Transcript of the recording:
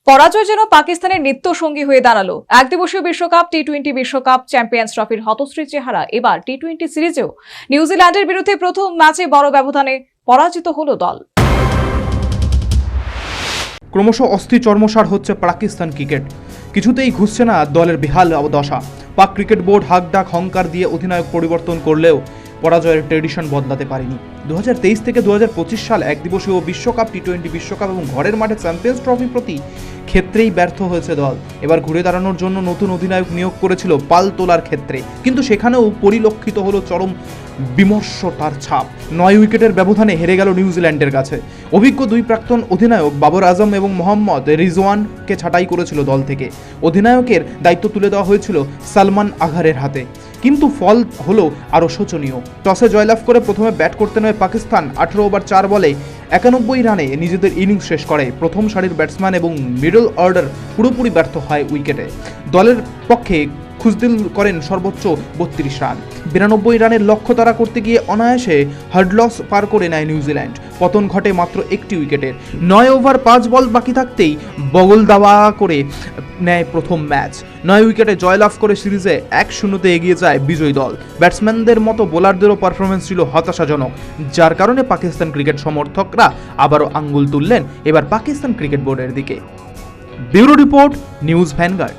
পরাজয় যেন পাকিস্তানের নিত্যসঙ্গী হয়ে দাঁড়ালো। একদিবসীয় বিশ্বকাপ, টি-20 বিশ্বকাপ, চ্যাম্পিয়ন্স ট্রফির হতশ্রী চেহারা এবার টি-20 সিরিজেও নিউজিল্যান্ডের বিরুদ্ধে প্রথম ম্যাচে বড় ব্যবধানে পরাজিত হলো দল। ক্রমশ অস্থি চর্মসার হচ্ছে পাকিস্তান ক্রিকেট। কিছুতেই ঘুষছে না দলের বেহাল দশা। পাক ক্রিকেট বোর্ড হাকডাক হংকার দিয়ে অধিনায়ক পরিবর্তন করলেও পরাজয়ের ট্রেডিশন বদলাতে পারেনি। 2023 থেকে 2025 সাল একদিবসীয় বিশ্বকাপ, টি-20 বিশ্বকাপ এবং ঘরের মাঠে চ্যাম্পিয়ন্স ট্রফি প্রতি ক্ষেত্রেই ব্যর্থ হয়েছে দল। এবার ঘুরে দাঁড়ানোর জন্য নতুন অধিনায়ক নিয়োগ করেছিল পাল তোলার ক্ষেত্রে, কিন্তু সেখানেও পরিলক্ষিত হলো চরম বিমর্ষতার ছাপ। 9 উইকেটের ব্যবধানে হেরে গেল নিউজিল্যান্ডের কাছে। অভিজ্ঞ দুই প্রাক্তন অধিনায়ক বাবর আজম এবং মোহাম্মদ রিজওয়ানকে ছাঁটাই করেছিল দল থেকে। অধিনায়কের দায়িত্ব তুলে দেওয়া হয়েছিল সালমান আঘারের হাতে, কিন্তু ফল হলো আরও শোচনীয়। টসে জয়লাভ করে প্রথমে ব্যাট করতে নেমে পাকিস্তান 18 ওভার 4 বলে 91 রানে নিজেদের ইনিংস শেষ করে। প্রথম সারির ব্যাটসম্যান এবং মিডল অর্ডার পুরোপুরি ব্যর্থ হয় উইকেটে। দলের পক্ষে খুজদিল করেন সর্বোচ্চ 32 রান। 92 রানের লক্ষ্য তাড়া করতে গিয়ে অনায়াসে হার্ডলস পার করে নেয় নিউজিল্যান্ড। পতন ঘটে মাত্র একটি উইকেটের। 9 ওভার 5 বল বাকি থাকতেই বগল দাওয়া করে নেয় প্রথম ম্যাচ। 9 উইকেটে জয়লাভ করে সিরিজে 1-0 এগিয়ে যায় বিজয়ী দল। ব্যাটসম্যানদের মতো বোলারদেরও পারফরমেন্স ছিল হতাশাজনক, যার কারণে পাকিস্তান ক্রিকেট সমর্থকরা আবারও আঙ্গুল তুললেন এবার পাকিস্তান ক্রিকেট বোর্ডের দিকে। Bureau report, news vanguard.